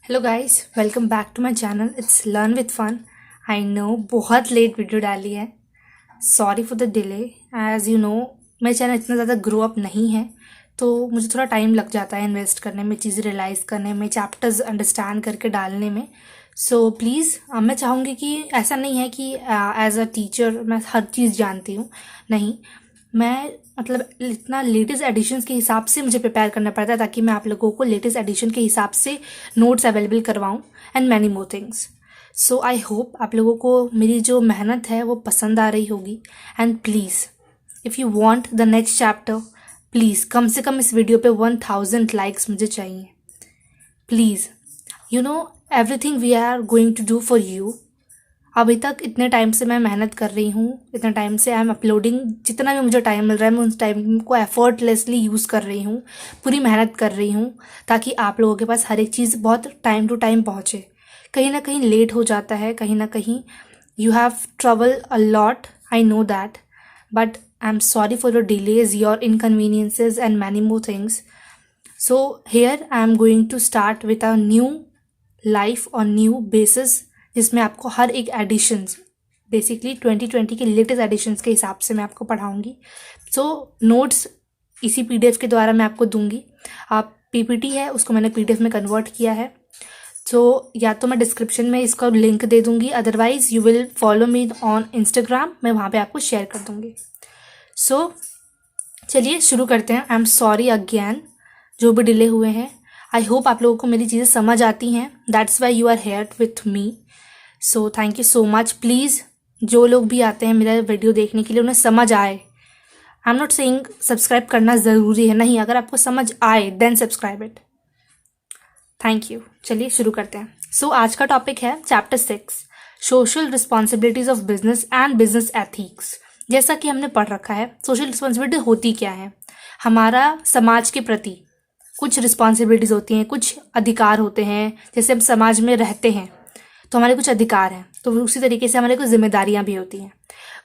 Hello guys, welcome back to my channel. It's learn with fun. I know बहुत late video डाली है, sorry for the delay. As you know मेरा channel इतना ज़्यादा grow up नहीं है, तो मुझे थोड़ा टाइम लग जाता है इन्वेस्ट करने में, चीज़ें रियलाइज़ करने में, चैप्टर्स अंडरस्टैंड करके डालने में। सो प्लीज़ मैं चाहूँगी कि ऐसा नहीं है कि एज अ टीचर मैं हर चीज़ जानती हूँ, नहीं। मैं मतलब इतना लेटेस्ट एडिशंस के हिसाब से मुझे प्रिपेयर करना पड़ता है ताकि मैं आप लोगों को लेटेस्ट एडिशन के हिसाब से नोट्स अवेलेबल करवाऊँ and many more things. So I hope आप लोगों को मेरी जो मेहनत है वो पसंद आ रही होगी। And please if you want the next chapter, please कम से कम इस वीडियो पे 1000 लाइक्स मुझे चाहिए please. You know everything we are going to do for you. अभी तक इतने टाइम से मैं मेहनत कर रही हूँ, इतना टाइम से आई एम अपलोडिंग, जितना भी मुझे टाइम मिल रहा है मैं उस टाइम को एफर्टलेसली यूज़ कर रही हूँ, पूरी मेहनत कर रही हूँ ताकि आप लोगों के पास हर एक चीज़ बहुत टाइम टू टाइम पहुँचे। कहीं ना कहीं लेट हो जाता है, कहीं ना कहीं you have trouble a lot, I know that, but I am sorry for your delays, your inconveniences and many more things. So here I am going to start with a new life और new basis, जिसमें आपको हर एक editions basically 2020 के latest editions के हिसाब से मैं आपको पढ़ाऊंगी। सो नोट्स इसी पीडीएफ के द्वारा मैं आपको दूंगी। आप पीपीटी है उसको मैंने पीडीएफ में कन्वर्ट किया है, तो या तो मैं डिस्क्रिप्शन में इसका लिंक दे दूंगी, otherwise you will follow me on Instagram, मैं वहाँ पे आपको शेयर कर दूंगी। सो चलिए शुरू करते हैं। आई एम सॉरी अगेन जो भी डिले हुए हैं। आई होप आप लोगों को मेरी चीज़ें समझ आती हैं, that's why you are here with me. So thank you so much. Please जो लोग भी आते हैं मेरा वीडियो देखने के लिए उन्हें समझ आए। I am not saying subscribe करना ज़रूरी है, नहीं, अगर आपको समझ आए then subscribe it. Thank you. चलिए शुरू करते हैं। सो आज का टॉपिक है chapter 6, social responsibilities of business and business ethics. जैसा कि हमने पढ़ रखा है, सोशल रिस्पॉन्सिबिलिटी होती क्या है। हमारा समाज के प्रति कुछ रिस्पॉन्सिबिलिटीज़ होती हैं, कुछ अधिकार होते हैं। जैसे हम समाज में रहते हैं तो हमारे कुछ अधिकार हैं, तो उसी तरीके से हमारे कुछ जिम्मेदारियां भी होती हैं।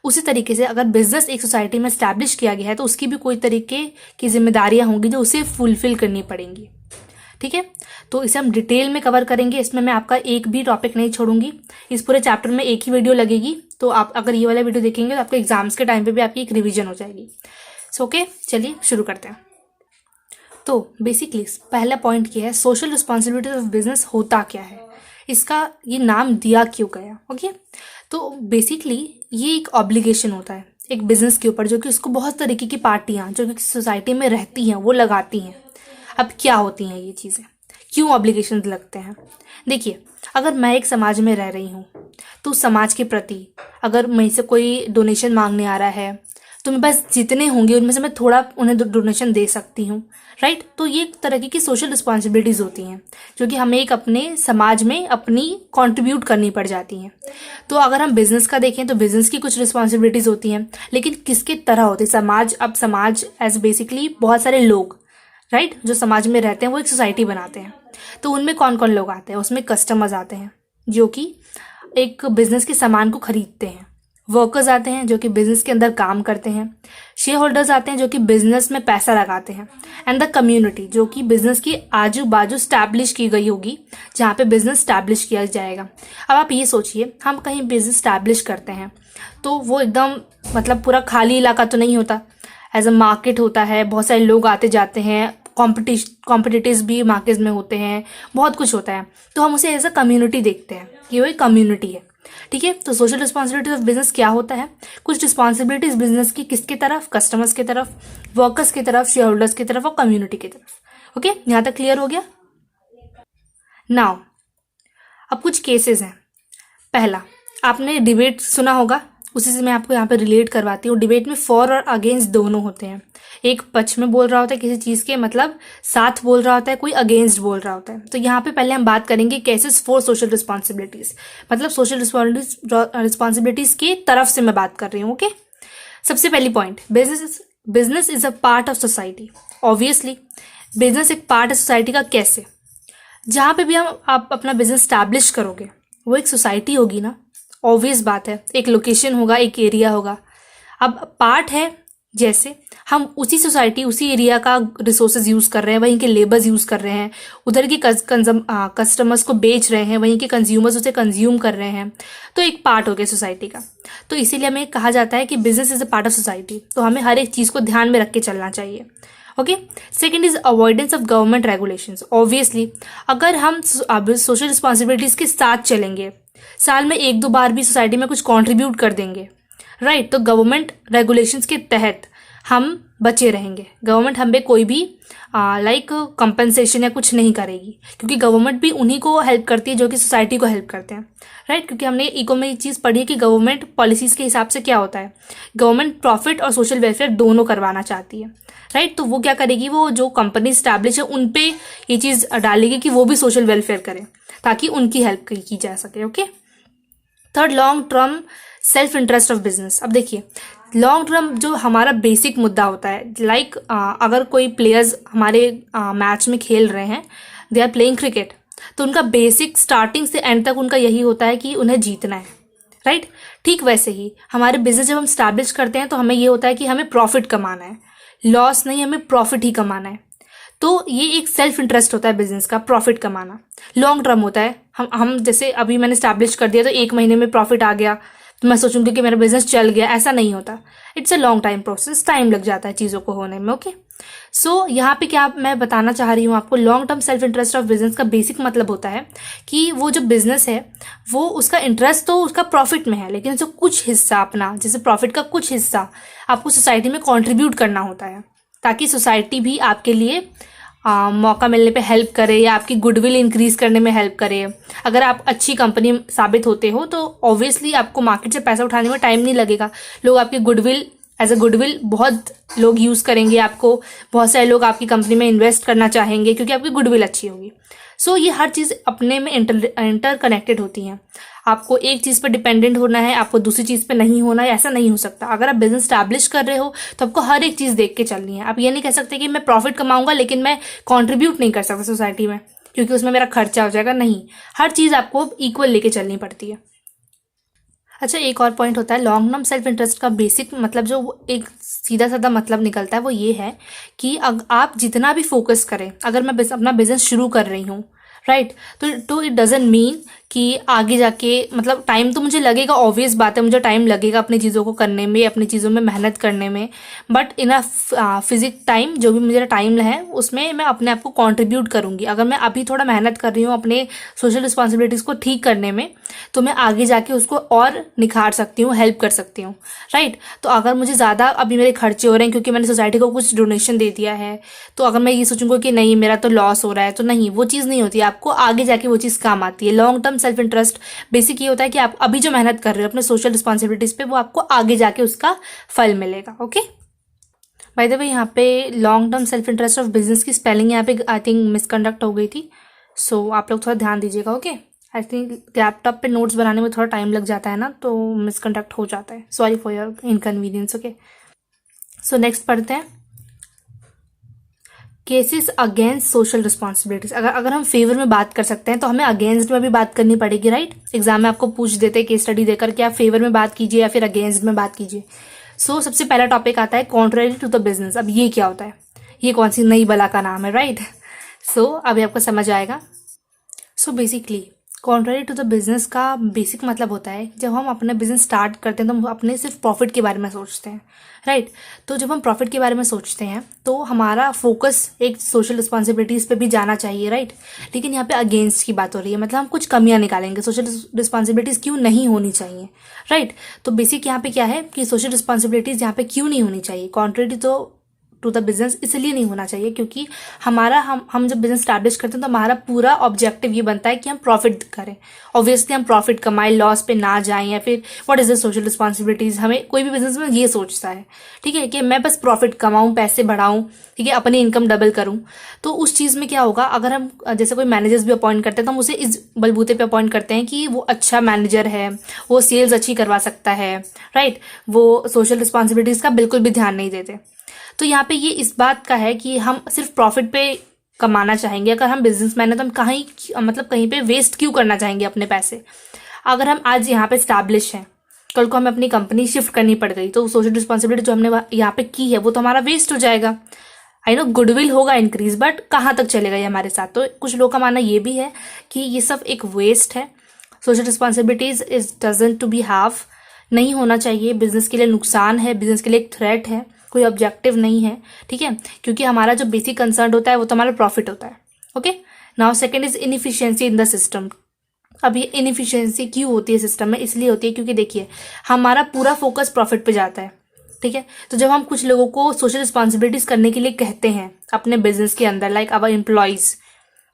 उसी तरीके से अगर बिजनेस एक सोसाइटी में स्टैब्लिश किया गया है तो उसकी भी कोई तरीके की जिम्मेदारियां होंगी जो उसे फुलफिल करनी पड़ेंगी। ठीक है, तो इसे हम डिटेल में कवर करेंगे। इसमें मैं आपका एक भी टॉपिक नहीं छोड़ूंगी। इस पूरे चैप्टर में एक ही वीडियो लगेगी, तो आप अगर ये वाला वीडियो देखेंगे तो आपके एग्जाम्स के टाइम पे भी आपकी एक रिवीजन हो जाएगी। सो ओके, चलिए शुरू करते हैं। तो बेसिकली पहला पॉइंट ये है, सोशल रिस्पॉन्सिबिलिटी ऑफ बिजनेस होता क्या है, इसका ये नाम दिया क्यों गया। ओके, तो बेसिकली ये एक ऑब्लिगेशन होता है एक बिजनेस के ऊपर, जो कि उसको बहुत तरीके की पार्टियां जो कि सोसाइटी में रहती हैं वो लगाती हैं। अब क्या होती हैं ये चीज़ें, क्यों ऑब्लिगेशन लगते हैं। देखिए, अगर मैं एक समाज में रह रही हूँ तो समाज के प्रति अगर मेरे से कोई डोनेशन मांगने आ रहा है तो मैं बस जितने होंगे उनमें से मैं थोड़ा उन्हें डोनेशन दे सकती हूँ, राइट। तो ये एक तरह की सोशल रिस्पॉन्सिबिलिटीज़ होती हैं जो कि हमें एक अपने समाज में अपनी कंट्रीब्यूट करनी पड़ जाती हैं। तो अगर हम बिजनेस का देखें तो बिजनेस की कुछ रिस्पॉन्सिबिलिटीज़ होती हैं, लेकिन किसके तरह होती है समाज। अब समाज एज बेसिकली बहुत सारे लोग, राइट, जो समाज में रहते हैं वो एक सोसाइटी बनाते हैं। तो उनमें कौन कौन लोग आते हैं, उसमें कस्टमर्स आते हैं जो कि एक बिजनेस के सामान को खरीदते हैं, वर्कर्स आते हैं जो कि बिजनेस के अंदर काम करते हैं, शेयर होल्डर्स आते हैं जो कि बिजनेस में पैसा लगाते हैं, एंड द कम्युनिटी जो कि बिजनेस की आजू बाजू स्टैब्लिश की गई होगी जहाँ पे बिजनेस स्टैब्लिश किया जाएगा। अब आप ये सोचिए, हम कहीं बिजनेस स्टैब्लिश करते हैं तो वो एकदम मतलब पूरा खाली इलाका तो नहीं होता, एज अ मार्केट होता है, बहुत सारे लोग आते जाते हैं, कॉम्पिटिटिव्स भी मार्केट में होते हैं, बहुत कुछ होता है। तो हम उसे एज अ कम्युनिटी देखते हैं कि वो एक कम्युनिटी है। ठीक है, तो सोशल रिस्पॉन्सिबिलिटीज ऑफ बिजनेस क्या होता है, कुछ रिस्पॉन्सिबिलिटीज बिजनेस की किसकी तरफ, कस्टमर्स की तरफ, वर्कर्स की तरफ, शेयर होल्डर्स की तरफ और कम्युनिटी की तरफ। ओके, यहां तक क्लियर हो गया। नाउ अब कुछ केसेस हैं। पहला, आपने डिबेट सुना होगा, उसी से मैं आपको यहाँ पे रिलेट करवाती हूँ। डिबेट में फॉर और अगेंस्ट दोनों होते हैं। एक पक्ष में बोल रहा होता है किसी चीज़ के, मतलब साथ बोल रहा होता है, कोई अगेंस्ट बोल रहा होता है। तो यहाँ पे पहले हम बात करेंगे केसेस फॉर सोशल रिस्पॉन्सिबिलिटीज, मतलब सोशल रिस्पॉन्सिबिलिटीज की तरफ से मैं बात कर रही हूँ। ओके, सबसे पहली point, business is a part of society. Obviously business एक पार्ट है सोसाइटी का। कैसे, जहाँ पे भी आप अपना बिजनेस स्टैब्लिश करोगे वो एक सोसाइटी होगी ना, ऑब्वियस बात है, एक लोकेशन होगा, एक एरिया होगा। अब पार्ट है जैसे हम उसी सोसाइटी उसी एरिया का रिसोर्सेज यूज़ कर रहे हैं, वहीं के लेबर्स यूज़ कर रहे हैं, उधर के कस्टमर्स को बेच रहे हैं, वहीं के कंज्यूमर्स उसे कंज्यूम कर रहे हैं, तो एक पार्ट हो गया सोसाइटी का। तो इसीलिए हमें कहा जाता है कि business is a part of society. तो हमें हर एक चीज़ को ध्यान में रख के चलना चाहिए। Okay. Second is avoidance of government regulations. Obviously अगर हम अब सोशल रिस्पॉन्सिबिलिटीज़ के साथ चलेंगे, साल में एक दो बार भी सोसाइटी में कुछ कॉन्ट्रीब्यूट कर देंगे, राइट, तो गवर्नमेंट रेगुलेशंस के तहत हम बचे रहेंगे। गवर्नमेंट हम पे कोई भी लाइक कंपनसेशन या कुछ नहीं करेगी, क्योंकि गवर्नमेंट भी उन्हीं को हेल्प करती है जो कि सोसाइटी को हेल्प करते हैं, राइट। क्योंकि हमने इको में ये चीज़ पढ़ी है कि गवर्नमेंट पॉलिसीज़ के हिसाब से क्या होता है, गवर्नमेंट प्रॉफिट और सोशल वेलफेयर दोनों करवाना चाहती है, राइट। तो वो क्या करेगी, वो जो कंपनी स्टैब्लिश है उन पे ये चीज़ डालेगी कि वो भी सोशल वेलफेयर करें, ताकि उनकी हेल्प की जा सके। Okay. Third, long term self interest of business. अब देखिए, लॉन्ग टर्म जो हमारा बेसिक मुद्दा होता है, लाइक अगर कोई प्लेयर्स हमारे मैच में खेल रहे हैं, दे आर प्लेइंग क्रिकेट, तो उनका बेसिक स्टार्टिंग से एंड तक उनका यही होता है कि उन्हें जीतना है, राइट। ठीक वैसे ही हमारे बिजनेस जब हम स्टैब्लिश करते हैं तो हमें ये होता है कि हमें प्रॉफिट कमाना है, लॉस नहीं, हमें प्रॉफिट ही कमाना है। तो ये एक सेल्फ इंटरेस्ट होता है बिजनेस का, प्रॉफिट कमाना। लॉन्ग टर्म होता है, हम जैसे अभी मैंने स्टैब्लिश कर दिया तो एक महीने में प्रॉफिट आ गया तो मैं सोचूंगी कि मेरा बिजनेस चल गया, ऐसा नहीं होता। It's a long time process, time लग जाता है चीज़ों को होने में। ओके। सो यहाँ पे क्या मैं बताना चाह रही हूँ आपको, long term self interest of business का बेसिक मतलब होता है कि वो जो बिजनेस है वो उसका इंटरेस्ट तो उसका प्रॉफिट में है, लेकिन जो कुछ हिस्सा अपना, जैसे प्रॉफिट का कुछ हिस्सा आपको सोसाइटी में कॉन्ट्रीब्यूट करना होता है, ताकि सोसाइटी भी आपके लिए मौका मिलने पे हेल्प करे या आपकी गुडविल इंक्रीज करने में हेल्प करे। अगर आप अच्छी कंपनी साबित होते हो तो ऑब्वियसली आपको मार्केट से पैसा उठाने में टाइम नहीं लगेगा, लोग आपकी गुडविल एज अ गुडविल बहुत लोग यूज़ करेंगे आपको, बहुत सारे लोग आपकी कंपनी में इन्वेस्ट करना चाहेंगे क्योंकि आपकी गुडविल अच्छी होगी। सो ये हर चीज़ अपने में इंटर कनेक्टेड होती हैं। आपको एक चीज़ पर डिपेंडेंट होना है, आपको दूसरी चीज़ पे नहीं होना है, ऐसा नहीं हो सकता। अगर आप बिजनेस स्टैब्लिश कर रहे हो तो आपको हर एक चीज़ देख के चलनी है। आप ये नहीं कह सकते कि मैं प्रॉफिट कमाऊंगा लेकिन मैं कॉन्ट्रीब्यूट नहीं कर सकता सोसाइटी में क्योंकि उसमें मेरा खर्चा हो जाएगा, नहीं, हर चीज़ आपको इक्वल लेके चलनी पड़ती है। अच्छा, एक और पॉइंट होता है लॉन्ग टर्म सेल्फ इंटरेस्ट का बेसिक मतलब जो एक सीधा साधा मतलब निकलता है वो ये है कि आप जितना भी फोकस करें, अगर मैं अपना बिजनेस शुरू कर रही हूँ, राइट, तो इट डजेंट मीन कि आगे जाके मतलब टाइम तो मुझे लगेगा, ऑब्वियस बात है, मुझे टाइम लगेगा अपनी चीज़ों को करने में, अपनी चीज़ों में मेहनत करने में, but in a physic time, जो भी मुझे टाइम है उसमें मैं अपने आप को कंट्रीब्यूट करूँगी। अगर मैं अभी थोड़ा मेहनत कर रही हूँ अपने सोशल रिस्पॉन्सिबिलिटीज़ को ठीक करने में, तो मैं आगे जाके उसको और निखार सकती हूँ, हेल्प कर सकती हूँ, राइट। तो अगर मुझे ज़्यादा अभी मेरे खर्चे हो रहे हैं क्योंकि मैंने सोसाइटी को कुछ डोनेशन दे दिया है, तो अगर मैं ये सोचूंगा कि नहीं मेरा तो लॉस हो रहा है, तो नहीं, वो चीज़ नहीं होती। आपको आगे जाके वो चीज़ काम आती है। Long term self interest basic ये होता है कि आप अभी जो मेहनत कर रहे हो अपने सोशल रिस्पॉन्सिबिलिटीज़ पे, वो आपको आगे जाके उसका फल मिलेगा। ओके। बाय द वे, यहाँ पे long term self interest of business की स्पेलिंग यहाँ पे आई थिंक मिसकंडक्ट हो गई थी, सो आप लोग थोड़ा ध्यान दीजिएगा। ओके। आई थिंक लैपटॉप पे नोट्स बनाने में थोड़ा टाइम लग जाता है ना, तो मिसकंडक्ट हो जाता है, sorry for your inconvenience. Okay. So next पढ़ते हैं केसेस अगेंस्ट सोशल रिस्पॉन्सिबिलिटीज। अगर हम फेवर में बात कर सकते हैं तो हमें अगेंस्ट में भी बात करनी पड़ेगी, राइट। एग्जाम में आपको पूछ देते हैं केस स्टडी देकर कि आप फेवर में बात कीजिए या फिर अगेंस्ट में बात कीजिए। सो सबसे पहला टॉपिक आता है कॉन्ट्ररी टू द बिजनेस। अब ये क्या होता है, ये कौन सी नई बला का नाम है, राइट। सो अभी आपको समझ आएगा। So basically contrary to the business का बेसिक मतलब होता है जब हम अपना बिजनेस स्टार्ट करते हैं तो हम अपने सिर्फ प्रॉफिट के बारे में सोचते हैं, राइट। तो जब हम प्रॉफिट के बारे में सोचते हैं तो हमारा फोकस एक सोशल रिस्पॉन्सिबिलिटीज़ पे भी जाना चाहिए, राइट। लेकिन यहाँ पे अगेंस्ट की बात हो रही है, मतलब हम कुछ कमियां निकालेंगे, सोशल रिस्पॉन्सिबिलिटीज़ क्यों नहीं होनी चाहिए, राइट। तो बेसिक यहाँ पे क्या है कि सोशल रिस्पॉन्सिबिलिटीज़ यहाँ पे क्यों नहीं होनी चाहिए, कॉन्ट्ररी टू द बिजनेस इसलिए नहीं होना चाहिए क्योंकि हमारा हम जब बिजनेस स्टैब्लिश करते हैं तो हमारा पूरा ऑब्जेक्टिव ये बनता है कि हम प्रॉफिट करें। ऑब्वियसली हम प्रॉफिट कमाएं, लॉस पे ना जाएं, या फिर what is the social responsibilities, हमें कोई भी बिजनेस में ये सोचता है, ठीक है, कि मैं बस प्रॉफिट कमाऊं, पैसे बढ़ाऊं, ठीक है, अपनी इनकम डबल करूं। तो उस चीज़ में क्या होगा, अगर हम जैसे कोई मैनेजर्स भी अपॉइंट करते हैं तो हम उसे इस बलबूते पे अपॉइंट करते हैं कि वो अच्छा मैनेजर है, वो सेल्स अच्छी करवा सकता है, राइट, वो सोशल रिस्पॉन्सिबिलिटीज़ का बिल्कुल भी ध्यान नहीं देते। तो यहाँ पे ये इस बात का है कि हम सिर्फ प्रॉफिट पे कमाना चाहेंगे। अगर हम बिजनेसमैन हैं तो हम कहीं पे वेस्ट क्यों करना चाहेंगे अपने पैसे। अगर हम आज यहाँ पे स्टैब्लिश हैं, कल को हमें अपनी कंपनी शिफ्ट करनी पड़ गई तो सोशल रिस्पॉन्सिबिलिटी जो हमने यहाँ पे की है वो तो हमारा वेस्ट हो जाएगा। आई नो गुडविल होगा इंक्रीज, बट कहाँ तक चलेगा ये हमारे साथ। तो कुछ लोगों का मानना ये भी है कि ये सब एक वेस्ट है। Social responsibilities is doesn't to be have, नहीं होना चाहिए। बिजनेस के लिए नुकसान है, बिजनेस के लिए एक थ्रेट है, कोई ऑब्जेक्टिव नहीं है, ठीक है। क्योंकि हमारा जो बेसिक कंसर्न होता है वो तो हमारा प्रॉफिट होता है। Okay, now second is inefficiency in the system. अब ये इनएफिशिएंसी क्यों होती है सिस्टम में? इसलिए होती है क्योंकि देखिए हमारा पूरा फोकस प्रॉफिट पे जाता है, ठीक है। तो जब हम कुछ लोगों को सोशल रिस्पॉन्सिबिलिटीज करने के लिए कहते हैं अपने बिजनेस के अंदर, लाइक आवर एम्प्लॉयज,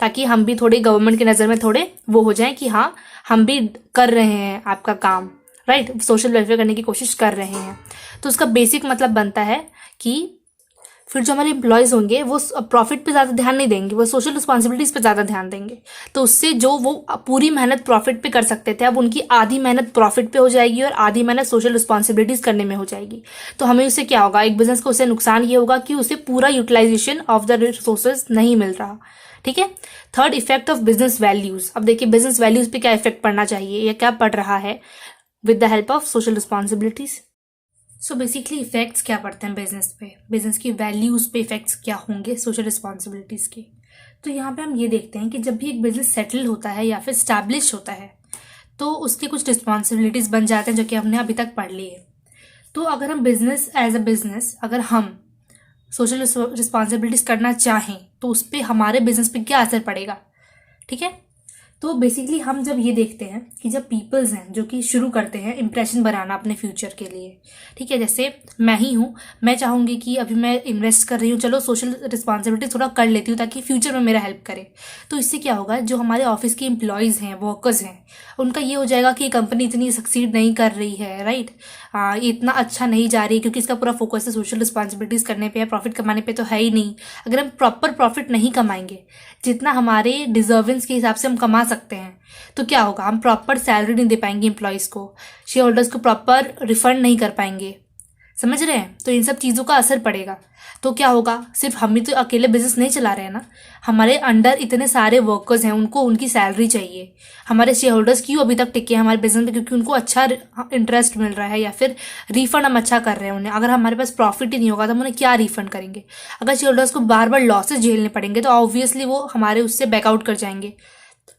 ताकि हम भी थोड़ी गवर्नमेंट की नज़र में थोड़े वो हो जाएं कि हाँ हम भी कर रहे हैं आपका काम, राइट, सोशल वेलफेयर करने की कोशिश कर रहे हैं, तो उसका बेसिक मतलब बनता है कि फिर जो हमारे एम्प्लॉयज़ होंगे वो प्रॉफिट पे ज़्यादा ध्यान नहीं देंगे, वो सोशल रिस्पॉन्सिबिलिटीज़ पे ज़्यादा ध्यान देंगे। तो उससे जो वो पूरी मेहनत प्रॉफिट पे कर सकते थे, अब उनकी आधी मेहनत प्रॉफिट पे हो जाएगी और आधी मेहनत सोशल रिस्पॉन्सिबिलिटीज़ करने में हो जाएगी। तो हमें उससे क्या होगा, एक बिजनेस को उससे नुकसान ये होगा कि उसे पूरा यूटिलाइजेशन ऑफ द रिसोर्सेज नहीं मिल रहा, ठीक है। Third, effect of business values. अब देखिए बिजनेस वैल्यूज़ पे क्या इफेक्ट पड़ना चाहिए या क्या पड़ रहा है with the help of social responsibilities. So basically effects क्या पड़ते हैं बिजनेस पे, बिजनेस की वैल्यूज़ पे इफेक्ट्स क्या होंगे सोशल रिस्पॉन्सिबिलिटीज़ के। तो यहाँ पे हम ये देखते हैं कि जब भी एक बिजनेस सेटल होता है या फिर स्टैब्लिश होता है तो उसकी कुछ रिस्पॉन्सिबिलिटीज़ बन जाते हैं जो कि हमने अभी तक पढ़ ली है। तो अगर हम बिजनेस एज अ बिजनेस अगर हम सोशल रिस्पॉन्सिबिलिटीज़ करना चाहें तो उस पर हमारे बिजनेस पे क्या असर पड़ेगा, ठीक है। तो बेसिकली हम जब ये देखते हैं कि जब पीपल्स हैं जो कि शुरू करते हैं इम्प्रेशन बनाना अपने फ्यूचर के लिए, ठीक है, जैसे मैं ही हूँ, मैं चाहूँगी कि अभी मैं इन्वेस्ट कर रही हूँ, चलो सोशल रिस्पॉन्सिबिलिटी थोड़ा कर लेती हूँ ताकि फ्यूचर में मेरा हेल्प करे। तो इससे क्या होगा, जो हमारे ऑफिस के एम्प्लॉयज़ हैं, वर्कर्स हैं, उनका ये हो जाएगा कि कंपनी इतनी सक्सीड नहीं कर रही है, राइट, ये इतना अच्छा नहीं जा रही क्योंकि इसका पूरा फोकस है सोशल रिस्पॉन्सिबिलिटीज़ करने पे, प्रॉफिट कमाने पे तो है ही नहीं। अगर हम प्रॉपर प्रॉफिट नहीं कमाएंगे जितना हमारे डिजर्वेंस के हिसाब से हम कमा सकते हैं तो क्या होगा, हम प्रॉपर सैलरी नहीं दे पाएंगे एम्प्लॉयज़ को, शेयर होल्डर्स को प्रॉपर रिफंड नहीं कर पाएंगे, समझ रहे हैं। तो इन सब चीज़ों का असर पड़ेगा। तो क्या होगा, सिर्फ हम ही तो अकेले बिजनेस नहीं चला रहे हैं ना, हमारे अंडर इतने सारे वर्कर्स हैं, उनको उनकी सैलरी चाहिए। हमारे शेयर होल्डर्स क्यों अभी तक टिके हैं हमारे बिजनेस में, क्योंकि उनको अच्छा इंटरेस्ट मिल रहा है या फिर रिफंड हम अच्छा कर रहे हैं उन्हें। अगर हमारे पास प्रॉफिट ही नहीं होगा तो हम उन्हें क्या रिफंड करेंगे। अगर शेयर होल्डर्स को बार बार लॉसेज झेलने पड़ेंगे तो ऑब्वियसली वो हमारे उससे बैकआउट कर जाएंगे,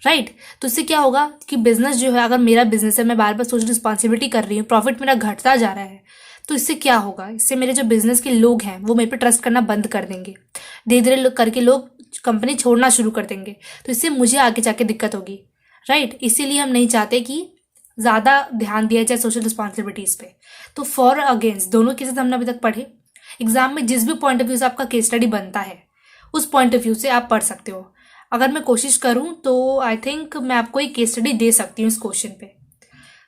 राइट। तो इससे क्या होगा कि बिजनेस जो है, अगर मेरा बिजनेस है, मैं बार बार सोशल रिस्पॉन्सिबिलिटी कर रही हूँ, प्रॉफिट मेरा घटता जा रहा है, तो इससे क्या होगा, इससे मेरे जो बिजनेस के लोग हैं वो मेरे पे ट्रस्ट करना बंद कर देंगे, धीरे धीरे करके लोग कंपनी छोड़ना शुरू कर देंगे। तो इससे मुझे आगे जाके दिक्कत होगी, राइट। इसीलिए हम नहीं चाहते कि ज़्यादा ध्यान दिया जाए सोशल रिस्पॉन्सिबिलिटीज़ पे। तो फॉर अगेंस्ट दोनों केसेस हमने अभी तक पढ़े। एग्जाम में जिस भी पॉइंट ऑफ व्यू से आपका केस स्टडी बनता है उस पॉइंट ऑफ व्यू से आप पढ़ सकते हो। अगर मैं कोशिश करूं तो आई थिंक मैं आपको एक केस स्टडी दे सकती हूँ इस क्वेश्चन पे।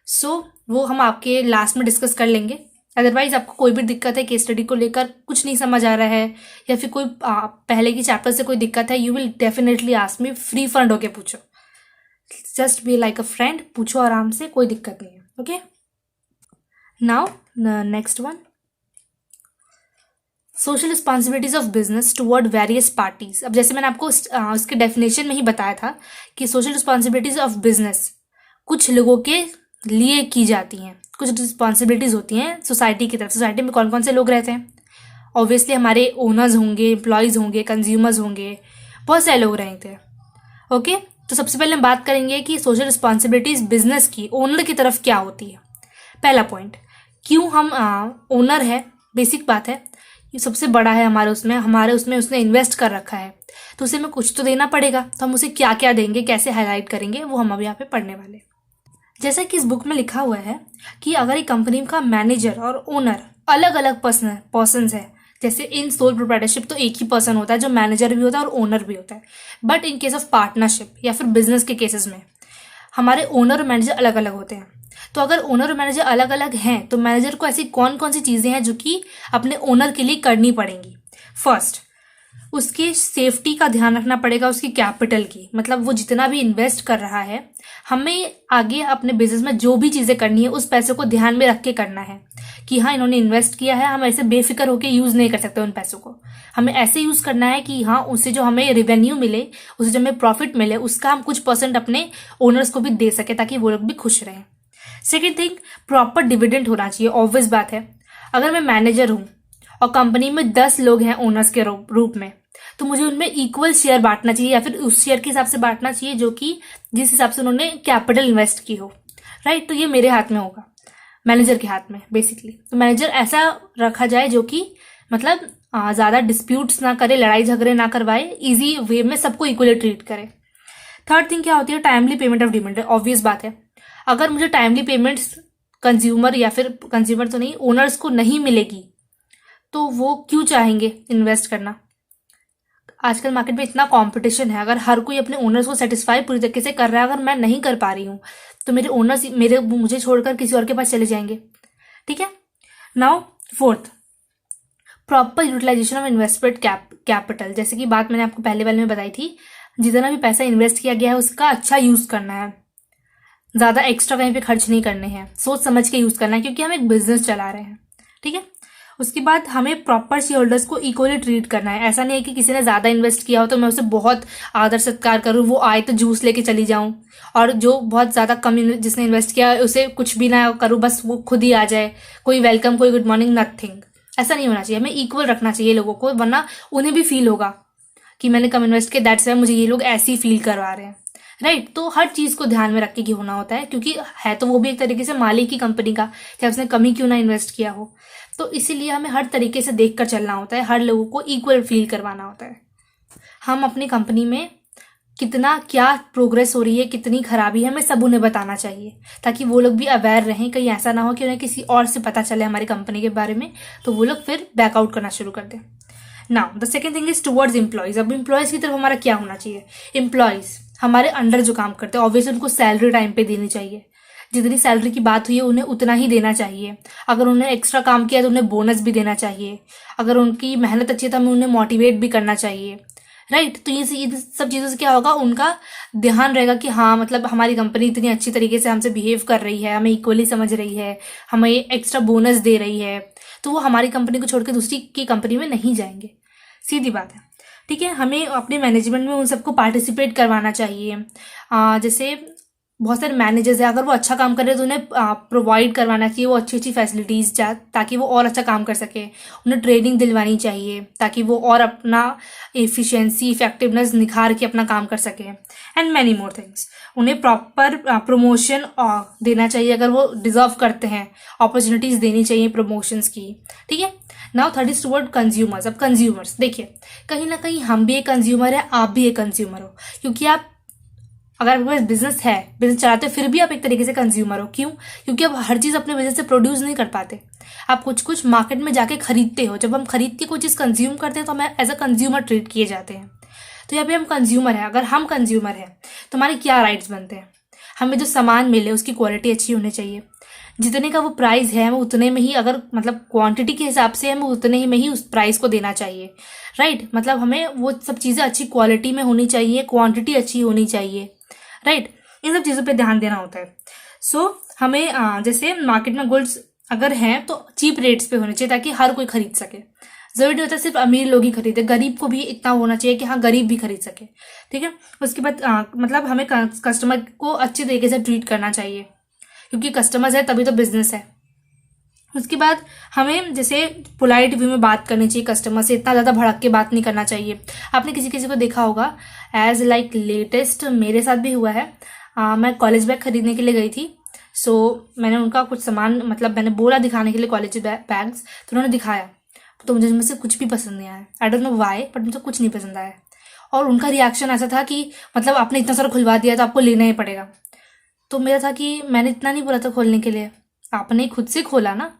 सो वो हम आपके लास्ट में डिस्कस कर लेंगे। अदरवाइज आपको कोई भी दिक्कत है केस स्टडी को लेकर, कुछ नहीं समझ आ रहा है या फिर कोई पहले की चैप्टर से कोई दिक्कत है, you will definitely ask me, free fund होके पूछो, just be like a friend, पूछो आराम से, कोई दिक्कत नहीं है। Okay, now next one, social responsibilities of business toward various parties. अब जैसे मैंने आपको इसके डेफिनेशन में ही बताया था कि सोशल रिस्पॉन्सिबिलिटीज ऑफ बिजनेस कुछ लोगों के लिए की जाती हैं, कुछ रिस्पॉन्सिबिलिटीज होती हैं सोसाइटी की तरफ। सोसाइटी में कौन कौन से लोग रहते हैं, ऑब्वियसली हमारे ओनर्स होंगे, एम्प्लॉयज़ होंगे, कंज्यूमर्स होंगे, बहुत सारे लोग रहते हैं। ओके, तो सबसे पहले हम बात करेंगे कि सोशल रिस्पॉन्सिबिलिटीज बिजनेस की ओनर की तरफ क्या होती है। पहला पॉइंट, क्यों हम ओनर है, बेसिक बात है, ये सबसे बड़ा है हमारे उसमें उसने इन्वेस्ट कर रखा है तो उसे हमें कुछ तो देना पड़ेगा। तो हम उसे क्या क्या देंगे, कैसे हाईलाइट करेंगे, वो हम अब यहाँ पे पढ़ने वाले। जैसा कि इस बुक में लिखा हुआ है कि अगर एक कंपनी का मैनेजर और ओनर अलग अलग पर्सन्स है, जैसे इन सोल प्रोप्राइटरशिप तो एक ही पर्सन होता है जो मैनेजर भी होता है और ओनर भी होता है, but in case of partnership या फिर बिजनेस के केसेस में हमारे ओनर और मैनेजर अलग अलग होते हैं। तो अगर ओनर और मैनेजर अलग अलग हैं तो मैनेजर को ऐसी कौन कौन सी चीज़ें हैं जो कि अपने ओनर के लिए करनी पड़ेंगी। फर्स्ट, उसकी सेफ्टी का ध्यान रखना पड़ेगा, उसकी कैपिटल की, मतलब वो जितना भी इन्वेस्ट कर रहा है हमें आगे अपने बिजनेस में जो भी चीज़ें करनी है उस पैसे को ध्यान में रख के करना है कि हाँ इन्होंने इन्वेस्ट किया है, हम ऐसे बेफिक्र होकर यूज़ नहीं कर सकते उन पैसों को। हमें ऐसे यूज़ करना है कि हाँ उससे जो हमें रेवेन्यू मिले, उससे जो हमें प्रॉफिट मिले, उसका हम कुछ % अपने ओनर्स को भी दे सके ताकि वो लोग भी खुश रहें। सेकेंड थिंग, प्रॉपर डिविडेंड होना चाहिए। ऑब्वियस बात है, अगर मैं मैनेजर हूँ और कंपनी में 10 लोग हैं ओनर्स के रूप में, तो मुझे उनमें इक्वल शेयर बांटना चाहिए, या फिर उस शेयर के हिसाब से बांटना चाहिए जो कि जिस हिसाब से उन्होंने कैपिटल इन्वेस्ट की हो, राइट। तो ये मेरे हाथ में होगा, मैनेजर के हाथ में बेसिकली। तो मैनेजर ऐसा रखा जाए जो कि मतलब ज़्यादा डिस्प्यूट्स ना करे, लड़ाई झगड़े ना करवाए, इजी वे में सबको इक्वली ट्रीट करे। थर्ड थिंग क्या होती है, timely payment of dividend. Obvious बात है, अगर मुझे टाइमली पेमेंट्स कंज्यूमर या फिर कंज्यूमर तो नहीं, ओनर्स को नहीं मिलेगी तो वो क्यों चाहेंगे इन्वेस्ट करना। आजकल मार्केट में इतना कंपटीशन है, अगर हर कोई अपने ओनर्स को सेटिस्फाई पूरी तरीके से कर रहा है, अगर मैं नहीं कर पा रही हूँ तो मेरे ओनर्स मुझे छोड़कर किसी और के पास चले जाएंगे, ठीक है। Now fourth, proper utilisation of investment capital. जैसे कि बात मैंने आपको पहले वाले में बताई थी, जितना भी पैसा इन्वेस्ट किया गया है उसका अच्छा यूज करना है, ज्यादा एक्स्ट्रा कहीं पे खर्च नहीं करने हैं, सोच समझ के यूज करना है, क्योंकि हम एक बिजनेस चला रहे हैं, ठीक है। उसके बाद हमें प्रॉपर शेयर होल्डर्स को इक्वली ट्रीट करना है। ऐसा नहीं है कि किसी ने ज्यादा इन्वेस्ट किया हो तो मैं उसे बहुत आदर सत्कार करूं, वो आए तो जूस लेके चली जाऊं, और जो बहुत ज्यादा कम जिसने इन्वेस्ट किया उसे कुछ भी ना करूं, बस वो खुद ही आ जाए, कोई वेलकम, कोई गुड मॉर्निंग, नथिंग। ऐसा नहीं होना चाहिए, हमें इक्वल रखना चाहिए लोगों को, वरना उन्हें भी फील होगा कि मैंने कम इन्वेस्ट किया, दैट्स वाई मुझे ये लोग ऐसे ही फील करवा रहे हैं, राइट। तो हर चीज को ध्यान में रख के होना होता है, क्योंकि है तो वो भी एक तरीके से मालिक की कंपनी का, चाहे उसने कमी क्यों ना इन्वेस्ट किया हो। तो इसीलिए हमें हर तरीके से देखकर चलना होता है, हर लोगों को इक्वल फील करवाना होता है। हम अपनी कंपनी में कितना क्या प्रोग्रेस हो रही है, कितनी खराबी है, हमें सब उन्हें बताना चाहिए, ताकि वो लोग भी अवेयर रहें। कहीं ऐसा ना हो कि उन्हें किसी और से पता चले हमारी कंपनी के बारे में, तो वो लोग फिर बैकआउट करना शुरू कर दें। Now the second thing is towards employees. अब एम्प्लॉयज की तरफ हमारा क्या होना चाहिए, एम्प्लॉयज हमारे अंडर जो काम करते हैं, ऑब्वियसली उनको सैलरी टाइम पे देनी चाहिए, जितनी सैलरी की बात हुई है उन्हें उतना ही देना चाहिए। अगर उन्हें एक्स्ट्रा काम किया तो उन्हें बोनस भी देना चाहिए, अगर उनकी मेहनत अच्छी है तो हमें उन्हें मोटिवेट भी करना चाहिए, राइट। तो ये सब चीज़ों से क्या होगा, उनका ध्यान रहेगा कि हाँ मतलब हमारी कंपनी इतनी अच्छी तरीके से हमसे बिहेव कर रही है, हमें इक्वली समझ रही है, हमें एक्स्ट्रा बोनस दे रही है, तो वो हमारी कंपनी को छोड़ के दूसरी की कंपनी में नहीं जाएंगे, सीधी बात है, ठीक है। हमें अपने मैनेजमेंट में उन सबको पार्टिसिपेट करवाना चाहिए। जैसे बहुत सारे मैनेजर्स हैं, अगर वो अच्छा काम कर रहे हैं तो उन्हें प्रोवाइड करवाना चाहिए वो अच्छी अच्छी फैसिलिटीज़, ताकि वो और अच्छा काम कर सके। उन्हें ट्रेनिंग दिलवानी चाहिए ताकि वो और अपना एफिशिएंसी, इफेक्टिवनेस निखार के अपना काम कर सके, एंड मैनी मोर थिंग्स। उन्हें प्रॉपर प्रमोशन देना चाहिए अगर वो डिजर्व करते हैं, अपॉर्चुनिटीज़ देनी चाहिए प्रमोशंस की, ठीक है। Now third is toward consumers. अब कंज्यूमर्स देखिए, कहीं ना कहीं हम भी एक कंज्यूमर है, आप भी एक कंज्यूमर हो, क्योंकि आप अगर आपके पास बिजनेस है, बिजनेस चलाते हो, फिर भी आप एक तरीके से कंज्यूमर हो। क्यों? क्योंकि आप हर चीज़ अपने बिजनेस से प्रोड्यूस नहीं कर पाते, आप कुछ कुछ मार्केट में जाके खरीदते हो। जब हम खरीद के कोई चीज़ कंज्यूम करते हैं तो हमें एज अ कंज्यूमर ट्रीट किए जाते हैं। तो यहाँ पे हम कंज्यूमर हैं, अगर हम कंज्यूमर हैं तो हमारे क्या राइट्स बनते हैं, हमें जो सामान मिले उसकी क्वालिटी अच्छी होनी चाहिए, जितने का वो प्राइस है हमें उतने में ही, अगर मतलब क्वांटिटी के हिसाब से हमें उतने ही में ही उस प्राइस को देना चाहिए, राइट। मतलब हमें वो सब चीज़ें अच्छी क्वालिटी में होनी चाहिए, क्वांटिटी अच्छी होनी चाहिए, राइट। इन सब चीज़ों पे ध्यान देना होता है। सो हमें जैसे मार्केट में गुड्स अगर हैं तो चीप रेट्स पे होने चाहिए ताकि हर कोई खरीद सके। जरूरी नहीं होता सिर्फ अमीर लोग ही खरीदे, गरीब को भी इतना होना चाहिए कि हाँ गरीब भी खरीद सके, ठीक है। उसके बाद मतलब हमें कस्टमर को अच्छे तरीके से ट्रीट करना चाहिए, क्योंकि कस्टमर्स है तभी तो बिजनेस है। उसके बाद हमें जैसे पोलाइट वे में बात करनी चाहिए कस्टमर से, इतना ज़्यादा भड़क के बात नहीं करना चाहिए। आपने किसी किसी को देखा होगा, एज लाइक लेटेस्ट मेरे साथ भी हुआ है। मैं कॉलेज बैग खरीदने के लिए गई थी, सो मैंने उनका कुछ सामान मतलब मैंने बोला दिखाने के लिए कॉलेज बैग्स, तो उन्होंने दिखाया तो मुझे कुछ भी पसंद नहीं आया। I don't know why, but मुझे कुछ नहीं पसंद आया। और उनका रिएक्शन ऐसा था कि मतलब आपने इतना सारा खुलवा दिया तो आपको लेना ही पड़ेगा। तो मेरा था कि मैंने इतना नहीं बोला था खोलने के लिए, आपने खुद से खोला ना।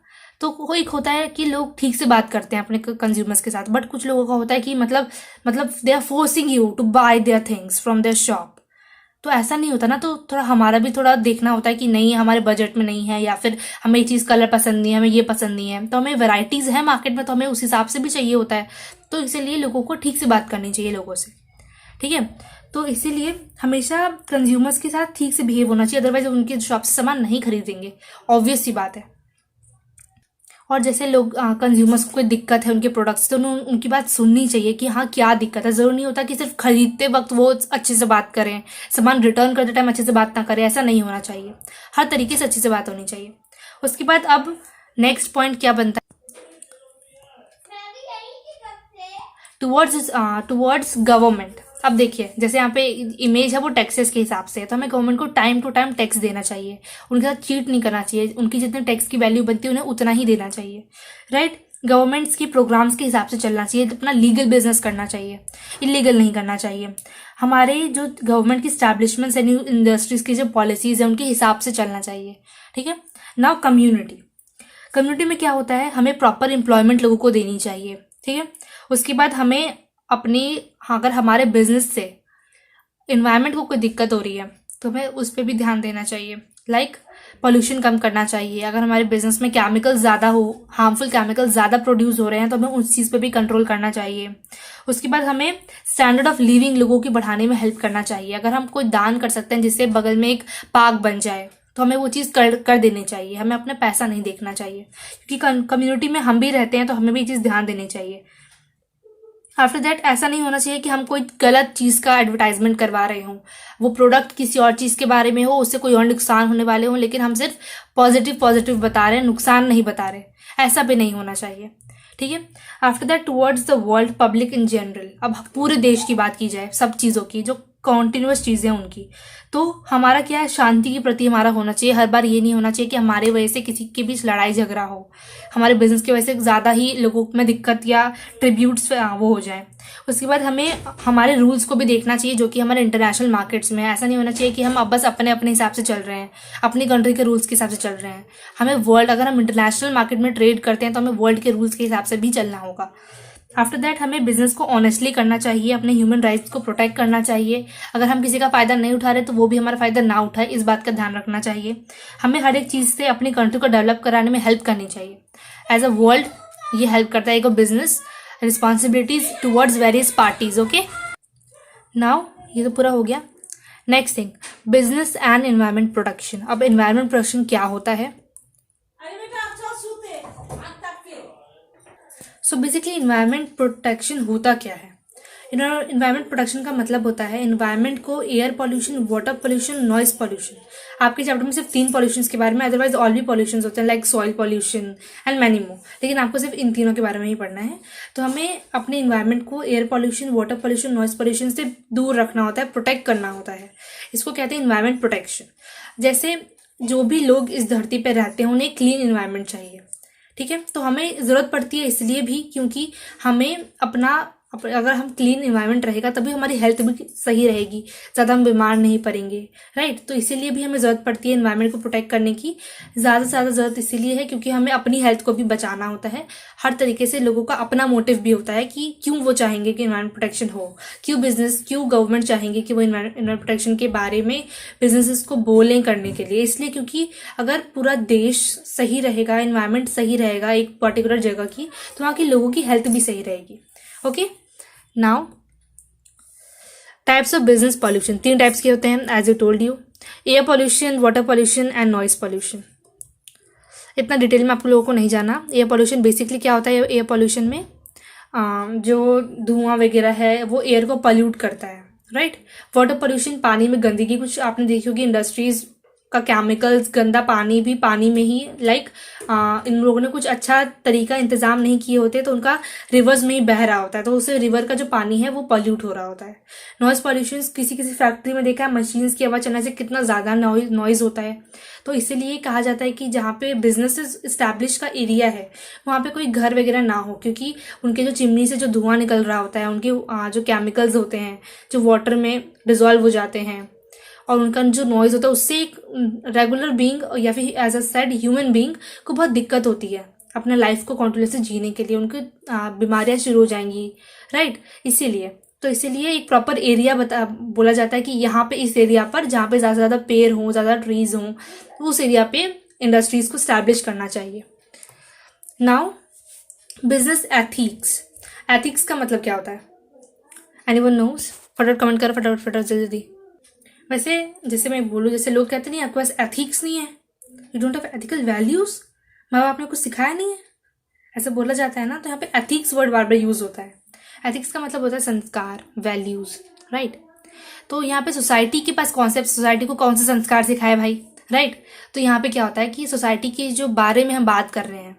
तो वो एक होता है कि लोग ठीक से बात करते हैं अपने कंज्यूमर्स के साथ, बट कुछ लोगों का होता है कि मतलब they are forcing you to buy their things from their shop. तो ऐसा नहीं होता ना, तो थोड़ा हमारा भी थोड़ा देखना होता है कि नहीं हमारे बजट में नहीं है, या फिर हमें ये चीज़ कलर पसंद नहीं है, हमें ये पसंद नहीं है। तो हमें वैरायटीज़ है मार्केट में, तो हमें उस हिसाब से भी चाहिए होता है। तो इसीलिए लोगों को ठीक से बात करनी चाहिए लोगों से, ठीक है। तो इसीलिए हमेशा कंज्यूमर्स के साथ ठीक से बिहेव होना चाहिए, अदरवाइज उनके शॉप से सामान नहीं खरीदेंगे, ऑब्वियस सी बात है। और जैसे लोग कंज्यूमर्स को कोई दिक्कत है उनके प्रोडक्ट्स, तो उनकी बात सुननी चाहिए कि हाँ क्या दिक्कत है। ज़रूर नहीं होता कि सिर्फ खरीदते वक्त वो अच्छे से बात करें, सामान रिटर्न करते टाइम अच्छे से बात ना करें, ऐसा नहीं होना चाहिए। हर तरीके से अच्छे से बात होनी चाहिए। उसके बाद अब नेक्स्ट पॉइंट क्या बनता है, टुवर्ड्स गवर्नमेंट। अब देखिए जैसे यहाँ पे इमेज है वो टैक्सेस के हिसाब से है, तो हमें गवर्नमेंट को टाइम टू टाइम टैक्स देना चाहिए, उनके साथ चीट नहीं करना चाहिए, उनकी जितने टैक्स की वैल्यू बनती है उन्हें उतना ही देना चाहिए, राइट। गवर्नमेंट्स की प्रोग्राम्स के हिसाब से चलना चाहिए, अपना लीगल बिजनेस करना चाहिए, इलीगल नहीं करना चाहिए। हमारे जो गवर्नमेंट की स्टैब्लिशमेंट्स है, न्यू इंडस्ट्रीज की जो पॉलिसीज है उनके हिसाब से चलना चाहिए, ठीक है। नाउ कम्युनिटी में क्या होता है, हमें प्रॉपर एम्प्लॉयमेंट लोगों को देनी चाहिए, ठीक है। उसके बाद हमें अपनी, अगर हमारे बिजनेस से इन्वायरमेंट को कोई दिक्कत हो रही है तो हमें उस पर भी ध्यान देना चाहिए, लाइक पोल्यूशन कम करना चाहिए। अगर हमारे बिजनेस में केमिकल ज़्यादा हो, हार्मफुल केमिकल ज़्यादा प्रोड्यूस हो रहे हैं तो हमें उस चीज़ पे भी कंट्रोल करना चाहिए। उसके बाद हमें स्टैंडर्ड ऑफ लिविंग लोगों की बढ़ाने में हेल्प करना चाहिए। अगर हम कोई दान कर सकते हैं जिससे बगल में एक पार्क बन जाए तो हमें वो चीज़ कर देनी चाहिए, हमें अपना पैसा नहीं देखना चाहिए, क्योंकि कम्युनिटी में हम भी रहते हैं तो हमें भी ये चीज़ ध्यान देनी चाहिए। आफ्टर दैट ऐसा नहीं होना चाहिए कि हम कोई गलत चीज़ का एडवर्टाइजमेंट करवा रहे हों, वो प्रोडक्ट किसी और चीज़ के बारे में हो, उससे कोई और नुकसान होने वाले हों, लेकिन हम सिर्फ पॉजिटिव बता रहे हैं, नुकसान नहीं बता रहे, ऐसा भी नहीं होना चाहिए, ठीक है। After that towards the world public in general. अब पूरे देश की बात की जाए, सब चीज़ों की जो कॉन्टिन्यूस चीज़ें उनकी, तो हमारा क्या है, शांति के प्रति हमारा होना चाहिए। हर बार ये नहीं होना चाहिए कि हमारे वजह से किसी के बीच लड़ाई झगड़ा हो, हमारे बिजनेस की वजह से ज़्यादा ही लोगों में दिक्कत या ट्रिब्यूट्स वो हो जाए। उसके बाद हमें हमारे रूल्स को भी देखना चाहिए जो कि हमारे इंटरनेशनल मार्केट्स में है। ऐसा नहीं होना चाहिए कि हम अब बस अपने अपने हिसाब से चल रहे हैं, अपनी कंट्री के रूल्स के हिसाब से चल रहे हैं। हमें वर्ल्ड, अगर हम इंटरनेशनल मार्केट में ट्रेड करते हैं तो हमें वर्ल्ड के रूल्स के हिसाब से भी चलना होगा। आफ्टर दैट हमें बिजनेस को ऑनेस्टली करना चाहिए, अपने ह्यूमन राइट्स को प्रोटेक्ट करना चाहिए। अगर हम किसी का फ़ायदा नहीं उठा रहे तो वो भी हमारा फ़ायदा ना उठाए, इस बात का ध्यान रखना चाहिए। हमें हर एक चीज़ से अपनी कंट्री को डेवलप कराने में हेल्प करनी चाहिए। एज अ वर्ल्ड ये हेल्प करता है एक business responsibilities towards various parties. Okay, now ये तो पूरा हो गया। Next thing, business and environment protection. अब एनवायरमेंट प्रोटेक्शन क्या होता है? सो बेसिकली इन्वायरमेंट प्रोटेक्शन होता क्या है? इन्वायरमेंट प्रोटेक्शन का मतलब होता है इन्वायरमेंट को air pollution, water pollution, noise pollution. आपके चैप्टर में सिर्फ 3 पॉल्यूशन के बारे में, अदरवाइज ऑल भी पॉल्यूशन होते हैं like soil pollution and many मोर, लेकिन आपको सिर्फ इन तीनों के बारे में ही पढ़ना है। तो हमें अपने इन्वायरमेंट को air pollution, water pollution, noise pollution से दूर रखना होता है, प्रोटेक्ट करना होता है। इसको कहते हैं इन्वायरमेंट प्रोटेक्शन। जैसे जो भी लोग इस धरती पर रहते हैं उन्हें क्लीन इन्वायरमेंट चाहिए, ठीक है। तो हमें ज़रूरत पड़ती है इसलिए भी क्योंकि हमें अगर हम क्लीन इन्वायरमेंट रहेगा तभी हमारी हेल्थ भी सही रहेगी, ज़्यादा हम बीमार नहीं पड़ेंगे, राइट। तो इसीलिए भी हमें ज़रूरत पड़ती है इन्वायरमेंट को प्रोटेक्ट करने की। ज़्यादा से ज़्यादा ज़रूरत इसीलिए है क्योंकि हमें अपनी हेल्थ को भी बचाना होता है। हर तरीके से लोगों का अपना मोटिव भी होता है कि क्यों वो चाहेंगे कि इन्वायरमेंट प्रोटेक्शन हो, क्यों गवर्नमेंट चाहेंगे कि वो इन्वायरमेंट प्रोटेक्शन के बारे में बिजनेसेस को बोलें करने के लिए। इसलिए क्योंकि अगर पूरा देश सही रहेगा, इन्वायरमेंट सही रहेगा एक पर्टिकुलर जगह की, तो वहाँ के लोगों की हेल्थ भी सही रहेगी। Okay, now types of business pollution. 3 types के होते हैं as you told you, air pollution, water pollution and noise pollution. इतना डिटेल में आप लोगों को नहीं जाना। एयर पॉल्यूशन बेसिकली क्या होता है, एयर पॉल्यूशन में जो धुआं वगैरह है वो एयर को पॉल्यूट करता है, राइट। वाटर पॉल्यूशन पानी में गंदगी, कुछ आपने देखी होगी इंडस्ट्रीज का केमिकल्स, गंदा पानी भी पानी में ही इन लोगों ने कुछ अच्छा तरीका इंतजाम नहीं किए होते तो उनका रिवर्स में ही बह रहा होता है, तो उससे रिवर का जो पानी है वो पॉल्यूट हो रहा होता है। नॉइज पॉल्यूशन, किसी फैक्ट्री में देखा है मशीन्स की आवाज़ चलने से कितना ज़्यादा नॉइज होता है। तो इसीलिए कहा जाता है कि जहाँ पे बिजनेसेस इस्टेब्लिश का एरिया है वहाँ पे कोई घर वगैरह ना हो, क्योंकि उनके जो चिमनी से जो धुआं निकल रहा होता है, उनके जो केमिकल्स होते हैं जो वाटर में डिजॉल्व हो जाते हैं और उनका जो नॉइज़ होता है उससे एक रेगुलर बीइंग या फिर as a said human being को बहुत दिक्कत होती है अपने लाइफ को कॉन्टिन्यूसली जीने के लिए। उनकी बीमारियां शुरू हो जाएंगी, राइट। इसीलिए एक प्रॉपर एरिया बोला जाता है कि यहाँ पे इस एरिया पर जहाँ पे ज़्यादा से ज़्यादा पेड़ हों, ज़्यादा ट्रीज हों, उस एरिया पे इंडस्ट्रीज को स्टैब्लिश करना चाहिए। नाउ बिजनेस एथिक्स का मतलब क्या होता है? Anyone knows? फटाफट कमेंट करो, फटाफट जल्दी। वैसे जैसे मैं बोलूँ, जैसे लोग कहते नहीं आपके पास एथिक्स नहीं है, you don't have ethical values, माँ बाप ने कुछ सिखाया नहीं है, ऐसा बोला जाता है ना, तो यहाँ पे एथिक्स वर्ड बार बार यूज़ होता है। एथिक्स का मतलब होता है संस्कार, वैल्यूज़, राइट। तो यहाँ पे सोसाइटी के पास कॉन्सेप्ट, सोसाइटी को कौन से संस्कार सिखाए भाई, राइट। तो यहाँ पे क्या होता है कि सोसाइटी के जो बारे में हम बात कर रहे हैं,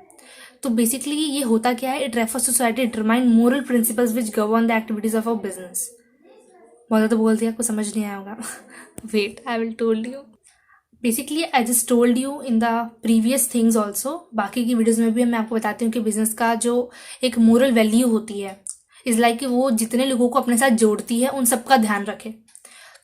तो बेसिकली ये होता क्या है, it refers to society determine moral principles which govern the activities of our business. बहुत ज़्यादा बोल दिया, आपको समझ नहीं आया होगा। Wait, I will told you. Basically I just told you in the previous things also, बाकी की वीडियोज़ में भी मैं आपको बताती हूँ कि बिजनेस का जो एक मोरल वैल्यू होती है इज़ लाइक कि वो जितने लोगों को अपने साथ जोड़ती है उन सबका ध्यान रखे,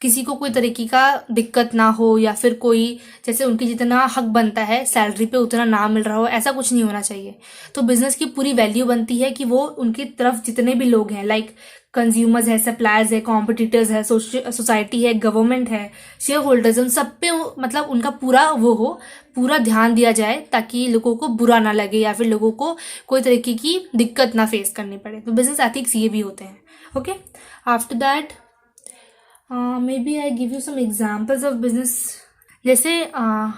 किसी को कोई तरीके का दिक्कत ना हो, या फिर कोई जैसे उनकी जितना हक बनता है सैलरी पे उतना ना मिल रहा हो, ऐसा कुछ नहीं होना चाहिए। तो बिजनेस की पूरी वैल्यू बनती है कि वो उनकी तरफ जितने भी लोग हैं, लाइक कंज्यूमर्स है, सप्लायर्स है, कॉम्पिटिटर्स है, सोसाइटी है, गवर्नमेंट है, शेयर होल्डर्स, उन सब पे मतलब उनका पूरा वो हो, पूरा ध्यान दिया जाए ताकि लोगों को बुरा ना लगे या फिर लोगों को कोई तरीके की दिक्कत ना फेस करनी पड़े। तो बिजनेस एथिक्स ये भी होते हैं। Okay, after that maybe I give you some examples of business. जैसे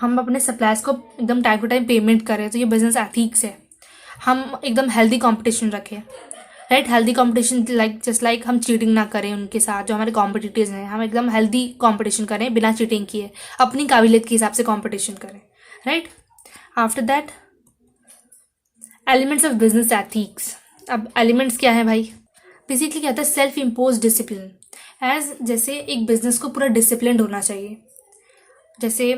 हम अपने सप्लायर्स को एकदम टाइम टू टाइम पेमेंट करें, तो ये बिजनेस एथिक्स है। हम एकदम हेल्दी कंपटीशन रखें, right. Healthy competition like just like हम चीटिंग ना करें उनके साथ, जो हमारे कॉम्पिटिटर्स हैं, हम एकदम हेल्दी कंपटीशन करें बिना चीटिंग किए, अपनी काबिलियत के हिसाब से कंपटीशन करें, right. After that elements of business ethics. अब एलिमेंट्स क्या है भाई, बेसिकली क्या होता है, सेल्फ इम्पोज डिसिप्लिन। जैसे एक बिजनेस को पूरा डिसिप्लिन होना चाहिए। जैसे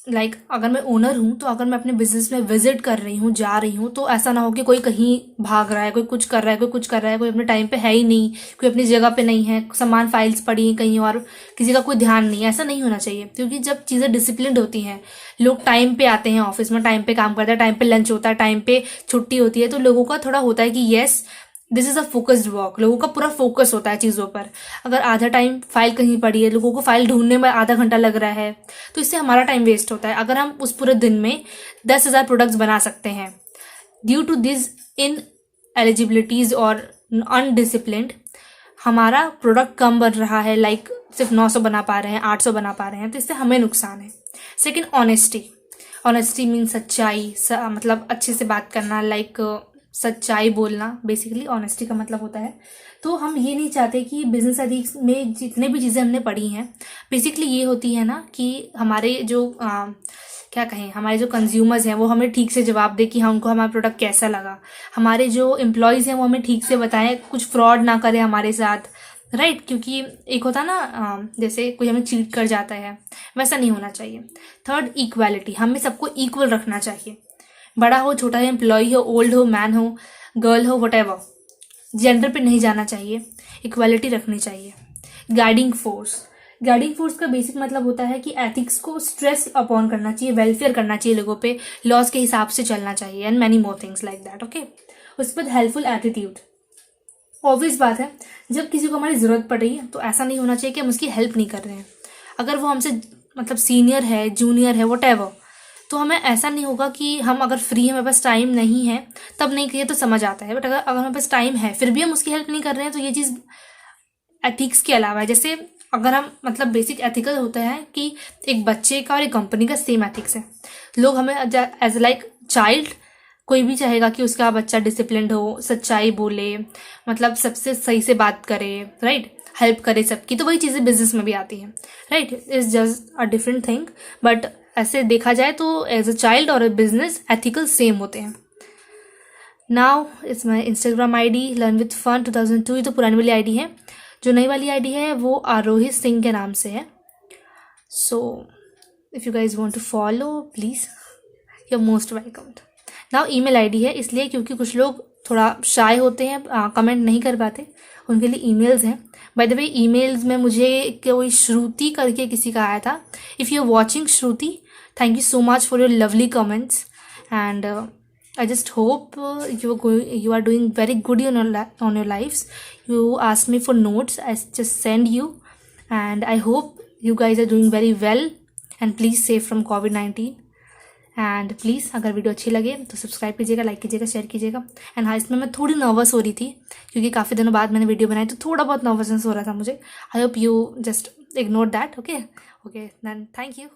लाइक अगर मैं ओनर हूँ, तो अगर मैं अपने बिजनेस में विजिट कर रही हूँ, जा रही हूँ, तो ऐसा ना हो कि कोई कहीं भाग रहा है, कोई कुछ कर रहा है, कोई कुछ कर रहा है, कोई अपने टाइम पे है ही नहीं, कोई अपनी जगह पे नहीं है, सामान फाइल्स पड़ी हैं कहीं और, किसी का कोई ध्यान नहीं है। ऐसा नहीं होना चाहिए, क्योंकि जब चीज़ें डिसिप्लिन होती हैं, लोग टाइम पे आते हैं ऑफिस में, टाइम पे काम करते हैं, टाइम पे लंच होता है, टाइम पे छुट्टी होती है, तो लोगों का थोड़ा होता है कि yes this is a focused work. लोगों का पूरा फोकस होता है चीज़ों पर। अगर आधा टाइम फाइल कहीं पड़ी है, लोगों को फाइल ढूंढने में आधा घंटा लग रहा है, तो इससे हमारा टाइम वेस्ट होता है। अगर हम उस पूरे दिन में 10,000 प्रोडक्ट्स बना सकते हैं, due to this ineligibilities और अनडिसिप्लिन्ड, हमारा प्रोडक्ट कम बन रहा है, लाइक सिर्फ 900 बना पा रहे हैं, 800 बना पा रहे हैं, तो इससे हमें नुकसान है। Second, honesty. ऑनेस्टी मीन सच्चाई, मतलब अच्छे से बात करना, लाइक सच्चाई बोलना, बेसिकली ऑनेस्टी का मतलब होता है। तो हम ये नहीं चाहते कि बिजनेस एथिक्स में जितने भी चीज़ें हमने पढ़ी हैं, बेसिकली ये होती है ना कि हमारे जो क्या कहें, हमारे जो कंज्यूमर्स हैं वो हमें ठीक से जवाब दे कि हाँ उनको हमारा प्रोडक्ट कैसा लगा। हमारे जो एम्प्लॉयज़ हैं वो हमें ठीक से बताएं, कुछ फ्रॉड ना करें हमारे साथ, राइट। क्योंकि एक होता ना जैसे कोई हमें चीट कर जाता है, वैसा नहीं होना चाहिए। Third, equality. हमें सबको इक्वल रखना चाहिए, बड़ा हो छोटा हो, एम्प्लॉय हो, ओल्ड हो, मैन हो, गर्ल हो, वटेवर, जेंडर पे नहीं जाना चाहिए, इक्वालिटी रखनी चाहिए। Guiding force. गाइडिंग फोर्स का बेसिक मतलब होता है कि एथिक्स को स्ट्रेस अपॉन करना चाहिए, वेलफेयर करना चाहिए लोगों पे, लॉज के हिसाब से चलना चाहिए, and many more things like that. Okay, उसके बाद हेल्पफुल एटीट्यूड। ऑब्वियस बात है, जब किसी को हमारी ज़रूरत पड़ रही है तो ऐसा नहीं होना चाहिए कि हम उसकी हेल्प नहीं कर रहे हैं। अगर वो हमसे मतलब सीनियर है, जूनियर है, वटेवर, तो हमें ऐसा नहीं होगा कि हम अगर फ्री है, हमारे पास टाइम नहीं है, तब नहीं किए तो समझ आता है। बट अगर हमारे पास टाइम है फिर भी हम उसकी हेल्प नहीं कर रहे हैं, तो ये चीज़ एथिक्स के अलावा है। जैसे अगर हम मतलब बेसिक एथिकल होता है कि एक बच्चे का और एक कंपनी का सेम एथिक्स है। लोग हमें एज लाइक चाइल्ड, कोई भी चाहेगा कि उसका बच्चा डिसिप्लिन्ड हो, सच्चाई बोले, मतलब सबसे सही से बात करे, राइट, हेल्प करे सबकी। तो वही चीज़ें बिजनेस में भी आती हैं, right. It's just a different thing, but ऐसे देखा जाए तो एज अ चाइल्ड और बिजनेस एथिकल सेम होते हैं। Now it's my Instagram ID learn with fun 2002। ये तो पुरानी वाली ID है। जो नई वाली ID है वो आरोही सिंह के नाम से है। So if you guys want to follow please, you are most welcomed. Now email ID है, इसलिए क्योंकि कुछ लोग थोड़ा शाय होते हैं, कमेंट नहीं कर पाते, उनके लिए ईमेल्स हैं। बाय द वे ईमेल्स में मुझे कोई श्रुति करके किसी का आया था। If you are watching Shruti, thank you so much for your lovely comments, and I just hope you are doing very good on your lives. You asked me for notes, I just send you, and I hope you guys are doing very well, and please save from COVID-19. And please अगर video अच्छी लगे तो subscribe कीजिएगा, like कीजिएगा, share कीजिएगा। And हाँ, इसमें मैं थोड़ी नर्वस हो रही थी क्योंकि काफ़ी दिनों बाद मैंने वीडियो बनाई, तो थोड़ा बहुत नर्वसनेस हो रहा था मुझे। I hope you just ignore that. Okay then thank you.